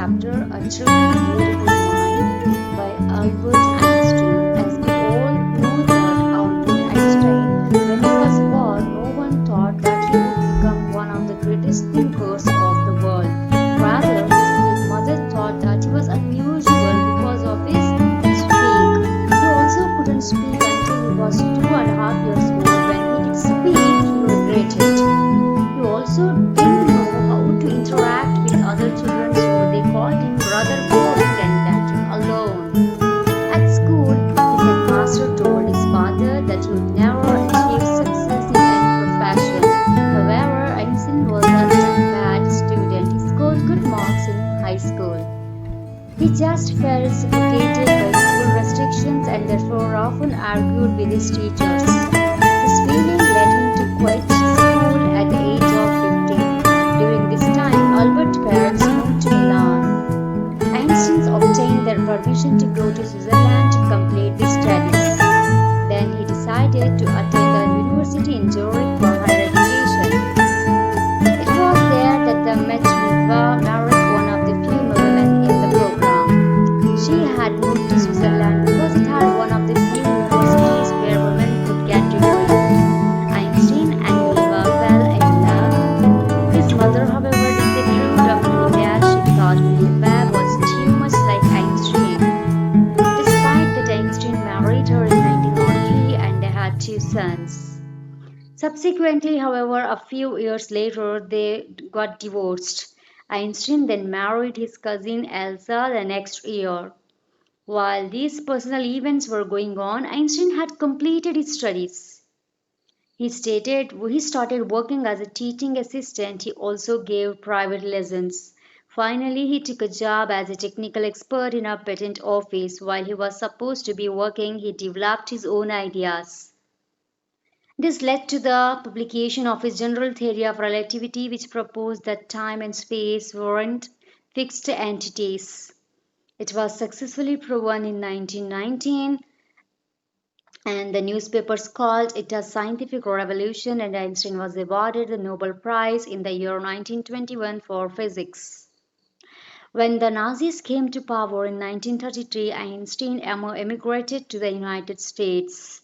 chapter, A Truly Beautiful Mind by Albert Einstein. As we all know that Albert Einstein, when he was born, no one thought that he would become one of the greatest thinkers of the world. Rather, his mother thought that he was unusual because of his speak. He also couldn't speak until he was 2.5 years old. When he did speak, he regretted. He also didn't know how to interact with other children, so they called him rather boring and left him alone. At school, his headmaster told his father that he would never achieve success in any profession. However, Einstein was not a bad student. He scored good marks in high school. He just felt suffocated by school restrictions and therefore often argued with his teachers. This feeling led him to quit school at the age of 15. During this time, Albert's parents moved to Milan. Einstein obtained their permission to go to Switzerland to complete his studies. Then he decided to attend the university in Zurich for higher education. It was there that they met Milva Marek, one of the few women in the program. She had moved to Switzerland because it had one of the few universities where women could get degrees. Einstein and Milva fell in love. His mother, however, disapproved of Milva. She thought Milva was too much like Einstein. Despite that, Einstein married her in 1903 and they had two sons. Subsequently, however, a few years later, they got divorced. Einstein then married his cousin Elsa the next year. While these personal events were going on, Einstein had completed his studies. He started working as a teaching assistant. He also gave private lessons. Finally, he took a job as a technical expert in a patent office. While he was supposed to be working, he developed his own ideas. This led to the publication of his general theory of relativity, which proposed that time and space weren't fixed entities. It was successfully proven in 1919, and the newspapers called it a scientific revolution, and Einstein was awarded the Nobel Prize in the year 1921 for physics. When the Nazis came to power in 1933, Einstein emigrated to the United States.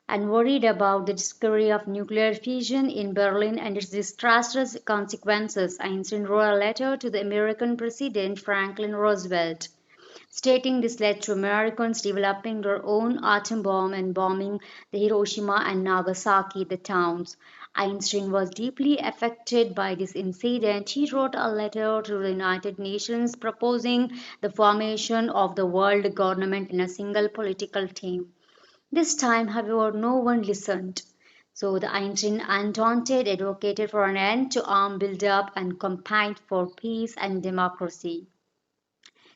And worried about the discovery of nuclear fission in Berlin and its disastrous consequences, Einstein wrote a letter to the American President Franklin Roosevelt, stating this led to Americans developing their own atom bomb and bombing the Hiroshima and Nagasaki, the towns. Einstein was deeply affected by this incident. He wrote a letter to the United Nations proposing the formation of the world government in a single political team. This time, however, no one listened. So the Einstein Undaunted advocated for an end to arm buildup and campaigned for peace and democracy.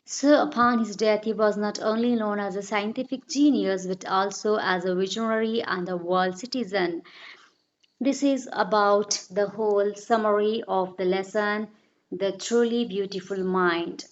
So upon his death, he was not only known as a scientific genius but also as a visionary and a world citizen. This is about the whole summary of the lesson, The Truly Beautiful Mind.